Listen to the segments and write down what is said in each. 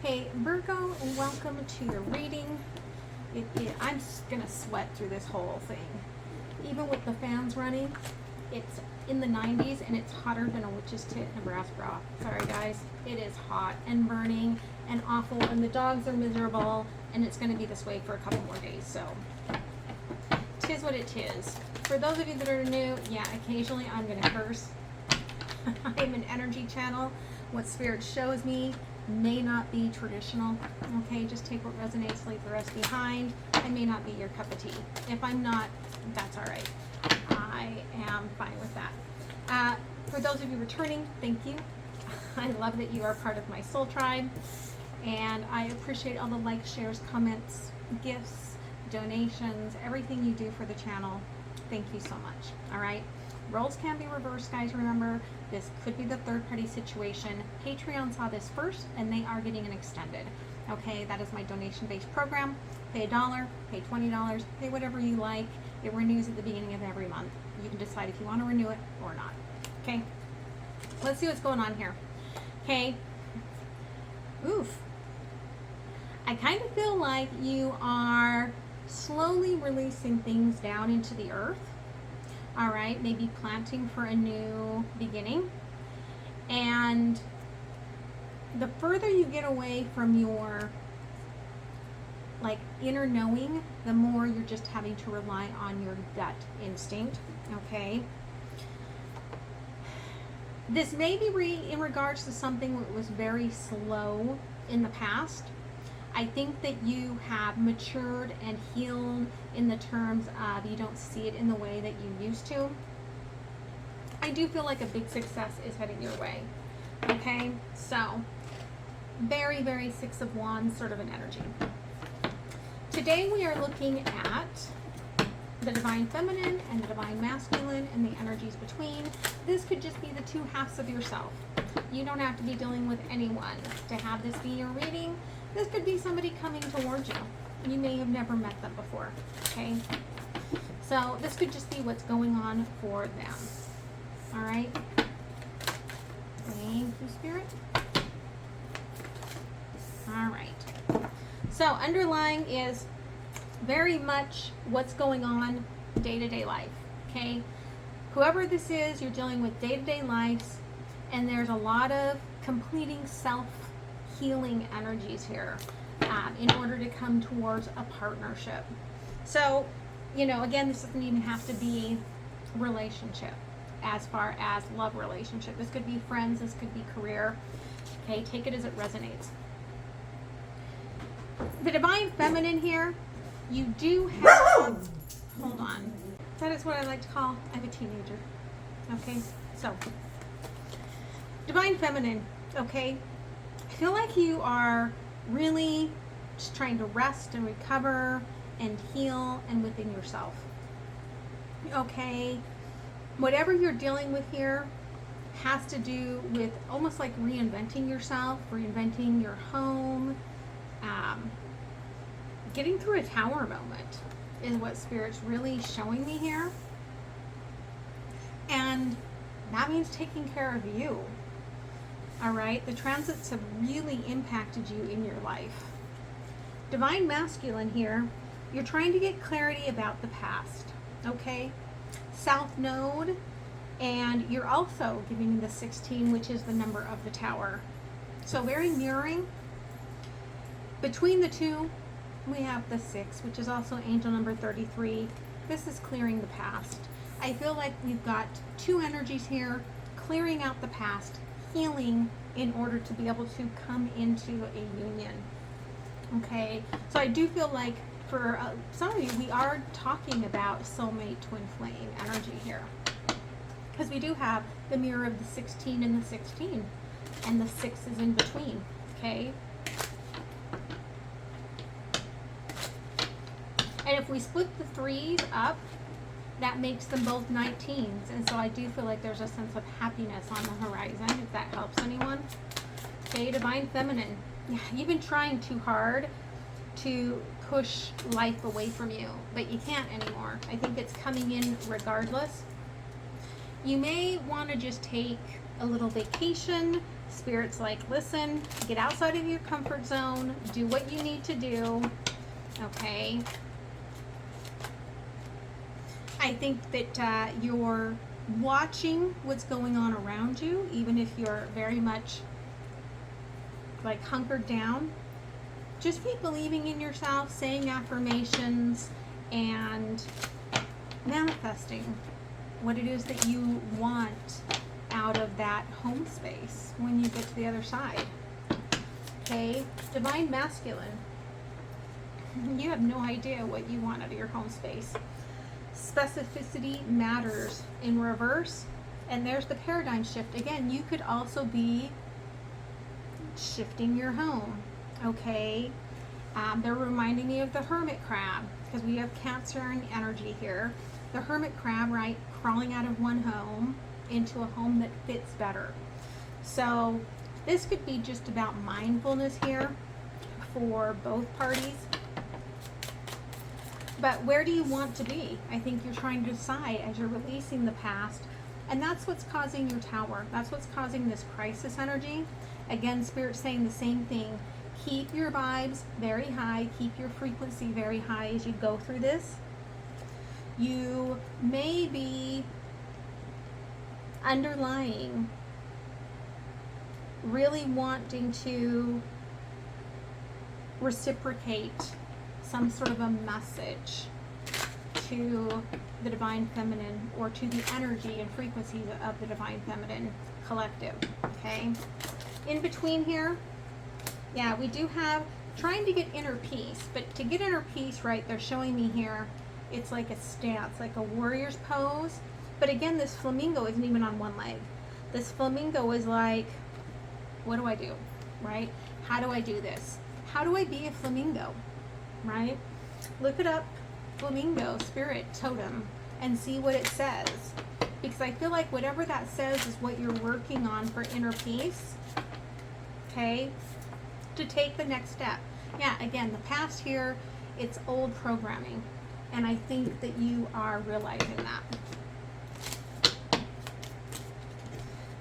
Hey Virgo, welcome to your reading. I'm gonna sweat through this whole thing. Even with the fans running, it's in the 90s and it's hotter than a witch's tit in a brass bra. Sorry guys, it is hot and burning and awful and the dogs are miserable and it's gonna be this way for a couple more days, so tis what it is. For those of you that are new, yeah, occasionally I'm gonna curse. I'm an energy channel. What Spirit shows me may not be traditional, okay? Just take what resonates, leave the rest behind. I may not be your cup of tea. If I'm not, that's all right. I am fine with that. For those of you returning, thank you. I love that you are part of my soul tribe, and I appreciate all the likes, shares, comments, gifts, donations, everything you do for the channel. Thank you so much, all right? Roles can be reversed, guys. Remember, this could be the third-party situation. Patreon saw this first, and they are getting an extended. Okay, that is my donation-based program. Pay $1, pay $20, pay whatever you like. It renews at the beginning of every month. You can decide if you want to renew it or not. Okay, let's see what's going on here. Okay, oof. I kind of feel like you are slowly releasing things down into the earth. All right, maybe planting for a new beginning. And the further you get away from your like inner knowing, the more you're just having to rely on your gut instinct, okay? This may be in regards to something that was very slow in the past. I think that you have matured and healed in the terms of you don't see it in the way that you used to. I do feel like a big success is heading your way. Okay, so very, very Six of Wands sort of an energy. Today we are looking at the Divine Feminine and the Divine Masculine and the energies between. This could just be the two halves of yourself. You don't have to be dealing with anyone to have this be your reading. This could be somebody coming towards you. You may have never met them before, okay? So this could just be what's going on for them, all right? Thank you, Spirit. All right. So underlying is very much what's going on day-to-day life, okay? Whoever this is, you're dealing with day-to-day life, and there's a lot of completing self-healing energies here in order to come towards a partnership. So, you know, again, this doesn't even have to be relationship as far as love relationship. This could be friends, this could be career. Okay, take it as it resonates. The Divine Feminine here, you do have, hold on, that is what I like to call, I have a teenager. Okay, so, Divine Feminine, okay, I feel like you are really just trying to rest and recover and heal and within yourself. Okay, whatever you're dealing with here has to do with almost like reinventing yourself, reinventing your home, getting through a tower moment is what Spirit's really showing me here. And that means taking care of you. All right, the transits have really impacted you in your life. Divine Masculine here, you're trying to get clarity about the past, okay? South Node, and you're also giving me the 16, which is the number of the tower. So very mirroring. Between the two, we have the 6, which is also angel number 33. This is clearing the past. I feel like we've got two energies here, clearing out the past, healing in order to be able to come into a union. Okay, so I do feel like for some of you, we are talking about soulmate twin flame energy here, because we do have the mirror of the 16 and the 16, and the 6 is in between. Okay, and if we split the 3s up, that makes them both 19s, and so I do feel like there's a sense of happiness on the horizon, if that helps anyone. Okay, Divine Feminine. Yeah, you've been trying too hard to push life away from you, but you can't anymore. I think it's coming in regardless. You may want to just take a little vacation Spirit's like, listen, get outside of your comfort zone, do what you need to do, okay? I think that you're watching what's going on around you, even if you're very much like hunkered down. Just keep believing in yourself, saying affirmations, and manifesting what it is that you want out of that home space when you get to the other side. Okay, Divine Masculine. You have no idea what you want out of your home space. Specificity matters in reverse, and there's the paradigm shift. Again, you could also be shifting your home. Okay, they're reminding me of the hermit crab, because we have Cancer and energy here. The hermit crab, right, crawling out of one home into a home that fits better. So this could be just about mindfulness here for both parties. But where do you want to be? I think you're trying to decide as you're releasing the past, and that's what's causing your Tower. That's what's causing this crisis energy. Again, Spirit's saying the same thing. Keep your vibes very high, keep your frequency very high as you go through this. You may be underlying really wanting to reciprocate some sort of a message to the Divine Feminine, or to the energy and frequencies of the Divine Feminine collective, okay? In between here, yeah, we do have trying to get inner peace, but to get inner peace, right, they're showing me here, it's like a stance, like a warrior's pose. But again, this flamingo isn't even on one leg. This flamingo is like, what do I do, right? How do I do this? How do I be a flamingo, right? Look it up, flamingo, spirit, totem, and see what it says. Because I feel like whatever that says is what you're working on for inner peace, okay? To take the next step. Yeah, again, the past here, it's old programming. And I think that you are realizing that.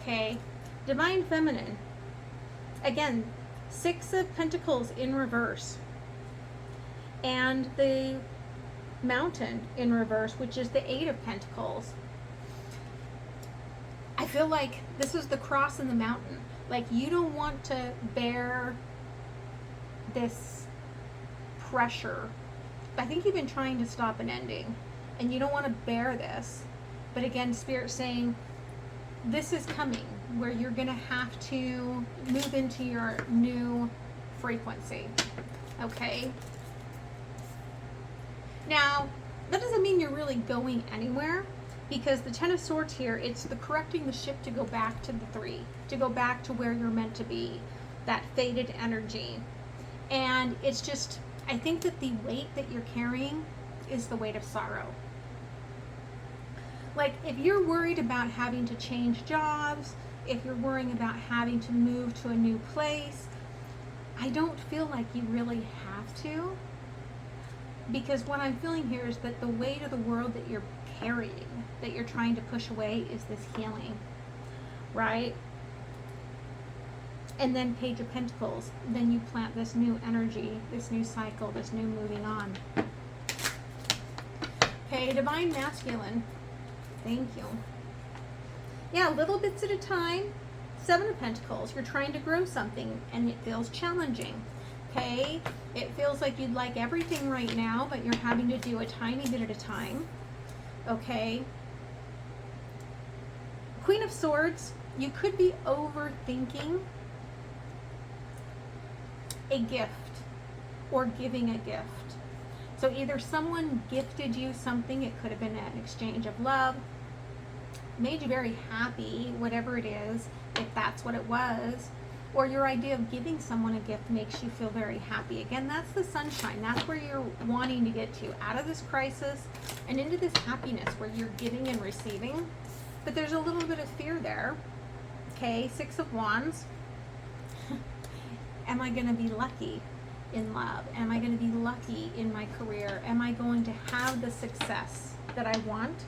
Okay, Divine Feminine. Again, 6 of Pentacles in reverse. And the Mountain in reverse, which is the 8 of Pentacles. I feel like this is the cross and the mountain. Like, you don't want to bear this pressure. I think you've been trying to stop an ending, and you don't want to bear this. But again, Spirit's saying, this is coming, where you're going to have to move into your new frequency, okay? Now, that doesn't mean you're really going anywhere, because the 10 of Swords here, it's the correcting the ship to go back to the 3, to go back to where you're meant to be, that faded energy. And it's just, I think that the weight that you're carrying is the weight of sorrow. Like, if you're worried about having to change jobs, if you're worrying about having to move to a new place, I don't feel like you really have to. Because what I'm feeling here is that the weight of the world that you're carrying, that you're trying to push away, is this healing, right? And then Page of Pentacles, then you plant this new energy, this new cycle, this new moving on. Okay, Divine Masculine. Thank you. Yeah, little bits at a time. 7 of Pentacles, you're trying to grow something and it feels challenging. Okay, it feels like you'd like everything right now, but you're having to do a tiny bit at a time. Okay. Queen of Swords, you could be overthinking a gift or giving a gift. So either someone gifted you something, it could have been an exchange of love, made you very happy, whatever it is, if that's what it was, or your idea of giving someone a gift makes you feel very happy. Again, that's the sunshine. That's where you're wanting to get to, out of this crisis and into this happiness where you're giving and receiving. But there's a little bit of fear there. Okay, 6 of Wands. Am I going to be lucky in love? Am I going to be lucky in my career? Am I going to have the success that I want?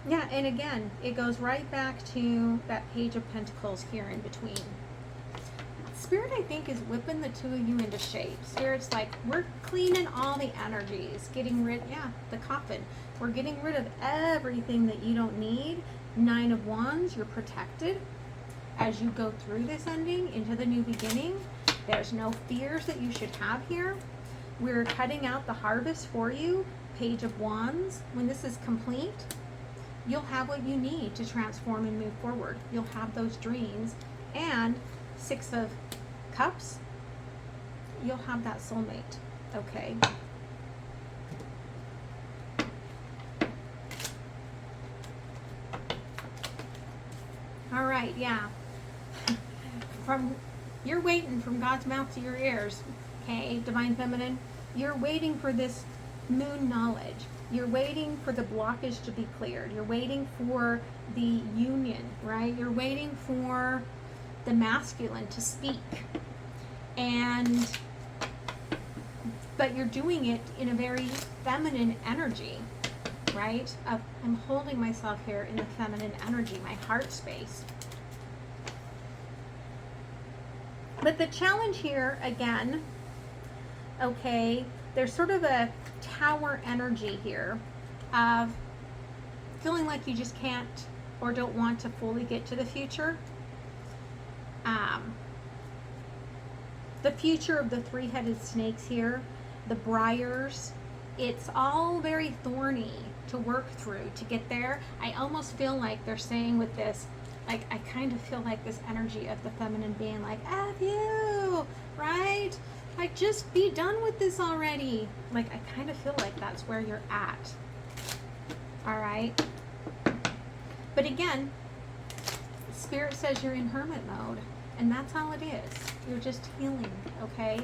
Yeah, and again, it goes right back to that Page of Pentacles here in between. Spirit, I think, is whipping the two of you into shape. Spirit's like, we're cleaning all the energies, getting rid, yeah, the coffin. We're getting rid of everything that you don't need. 9 of Wands, you're protected as you go through this ending into the new beginning. There's no fears that you should have here. We're cutting out the harvest for you. Page of Wands. When this is complete, you'll have what you need to transform and move forward. You'll have those dreams. And 6 of Cups, you'll have that soulmate. Okay. All right, yeah. You're waiting from God's mouth to your ears. Okay, Divine Feminine, you're waiting for this moon knowledge. You're waiting for the blockage to be cleared. You're waiting for the union, right? You're waiting for the masculine to speak. But you're doing it in a very feminine energy, right? I'm holding myself here in the feminine energy, my heart space. But the challenge here, again, okay, there's sort of a tower energy here of feeling like you just can't or don't want to fully get to the future. The future of the 3-headed snakes here, the briars, it's all very thorny to work through to get there. I almost feel like they're saying with this, like, I kind of feel like this energy of the feminine being like, F you, right? Like, just be done with this already. Like, I kind of feel like that's where you're at. All right. But again, Spirit says you're in hermit mode, and that's all it is. You're just healing, okay?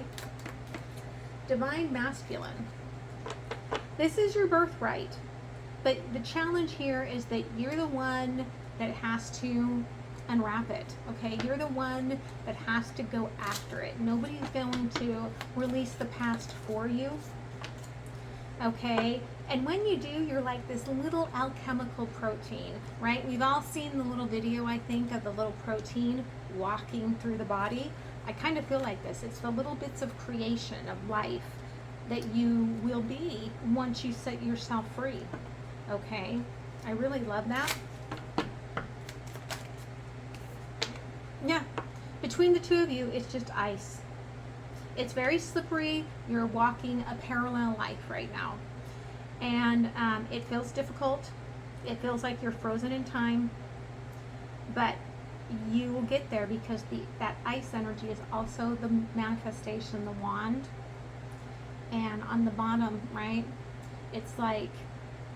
Divine Masculine. This is your birthright, but the challenge here is that you're the one that has to unwrap it, okay? You're the one that has to go after it. Nobody's going to release the past for you, okay? And when you do, you're like this little alchemical protein, right? We've all seen the little video, I think, of the little protein walking through the body. I kind of feel like this. It's the little bits of creation, of life, that you will be once you set yourself free, okay? I really love that. Yeah, between the two of you, it's just ice. It's very slippery. You're walking a parallel life right now. And it feels difficult. It feels like you're frozen in time. But you will get there because that ice energy is also the manifestation, the wand. And on the bottom, right, it's like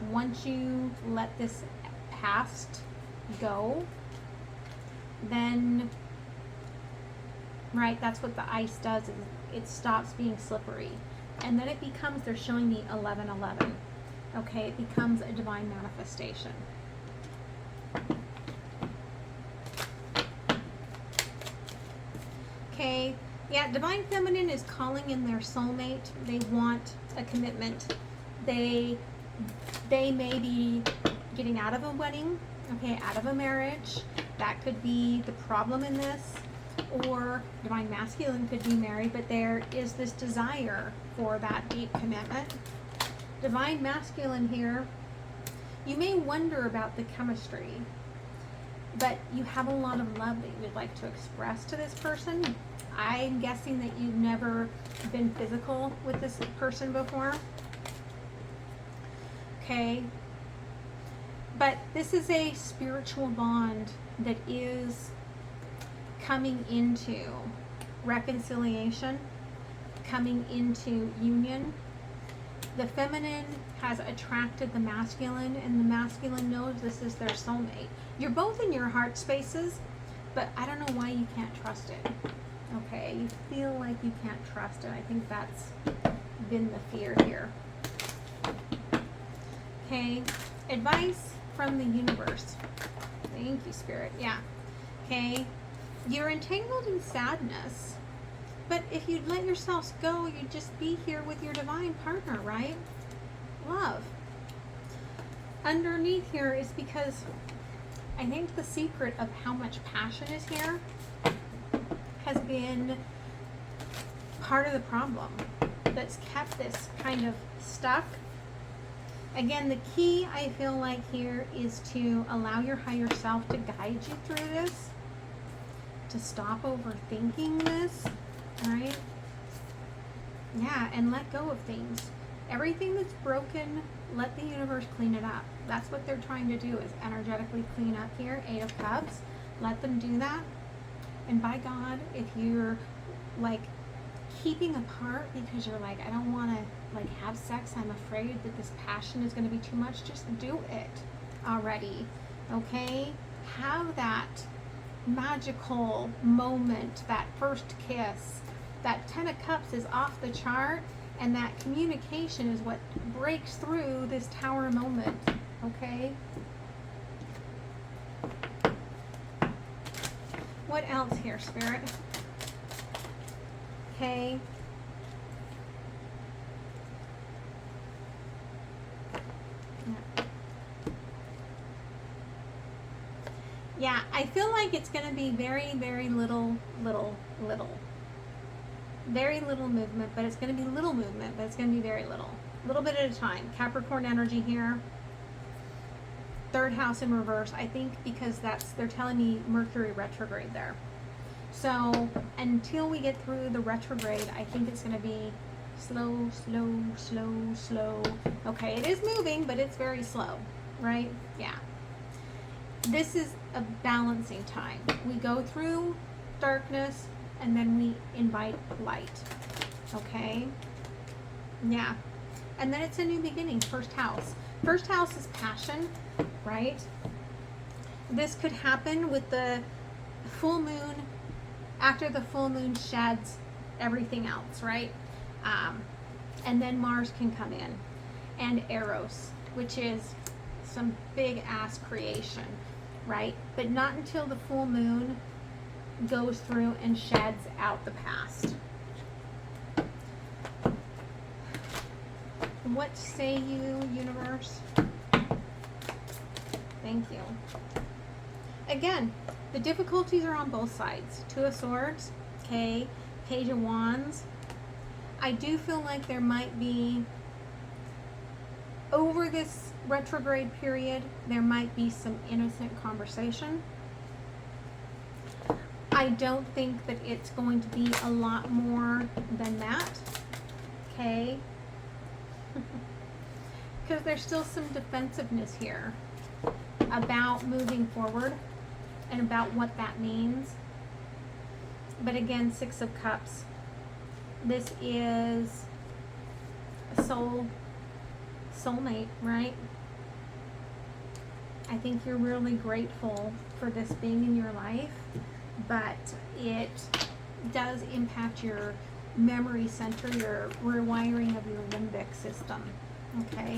once you let this past go, then, right, that's what the ice does, is it stops being slippery. And then it becomes, they're showing me 1111. Okay, it becomes a divine manifestation. Okay, yeah, Divine Feminine is calling in their soulmate. They want a commitment. They may be getting out of a wedding, okay, out of a marriage. That could be the problem in this. Or Divine Masculine could be married, but there is this desire for that deep commitment. Divine Masculine here, you may wonder about the chemistry, but you have a lot of love that you would like to express to this person. I'm guessing that you've never been physical with this person before. Okay. But this is a spiritual bond that is coming into reconciliation, coming into union. The feminine has attracted the masculine, and the masculine knows this is their soulmate. You're both in your heart spaces, but I don't know why you can't trust it. Okay, you feel like you can't trust it. I think that's been the fear here. Okay, advice from the universe. Thank you, Spirit. Yeah. Okay, you're entangled in sadness, but if you'd let yourselves go, you'd just be here with your divine partner, right? Love. underneath here is because I think the secret of how much passion is here has been part of the problem that's kept this kind of stuck. Again, the key I feel like here is to allow your higher self to guide you through this, to stop overthinking this, right? Yeah, and let go of things. Everything that's broken, let the universe clean it up. That's what they're trying to do, is energetically clean up here. 8 of Cups. Let them do that. And by God, if you're like keeping apart because you're like, I don't want to like have sex, I'm afraid that this passion is going to be too much, just do it already. Okay? Have that magical moment, that first kiss. That 10 of Cups is off the chart, and that communication is what breaks through this Tower moment. Okay? What else here, Spirit? Okay. Yeah, I feel like it's going to be very, very little. Very little movement, but it's going to be little movement, but it's going to be very little. A little bit at a time. Capricorn energy here. 3rd house in reverse, I think, because they're telling me Mercury retrograde there. So until we get through the retrograde, I think it's going to be slow. Okay, it is moving, but it's very slow, right? Yeah. This is a balancing time. We go through darkness and then we invite light. Okay? Yeah. And then it's a new beginning, 1st house. 1st house is passion, right? This could happen with the full moon. After the full moon sheds everything else, right? And then Mars can come in. And Eros, which is some big ass creation, right? But not until the full moon goes through and sheds out the past. What say you, universe? Thank you. Again, the difficulties are on both sides. 2 of Swords, okay, Page of Wands. I do feel like there might be, over this retrograde period, there might be some innocent conversation. I don't think that it's going to be a lot more than that, okay? Because there's still some defensiveness here about moving forward and about what that means. But again, 6 of Cups. This is a soulmate, right? I think you're really grateful for this being in your life, but it does impact your memory center, your rewiring of your limbic system. Okay?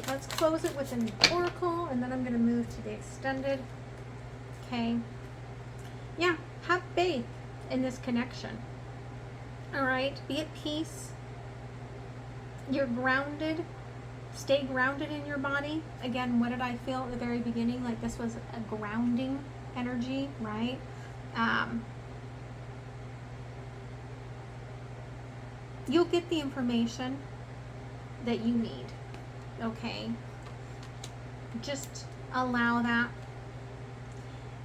Let's close it with an oracle, and then I'm going to move to the extended. Okay? Yeah, have faith in this connection. All right? Be at peace. You're grounded. Stay grounded in your body. Again, what did I feel at the very beginning? Like this was a grounding energy, right? You'll get the information that you need. Okay? Just allow that.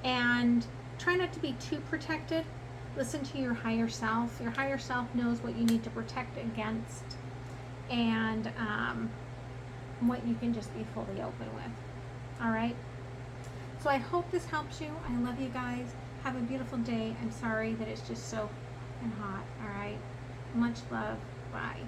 And try not to be too protected. Listen to your higher self. Your higher self knows what you need to protect against, and what you can just be fully open with. All right? So I hope this helps you. I love you guys. Have a beautiful day. I'm sorry that it's just so hot. All right? Much love. Bye.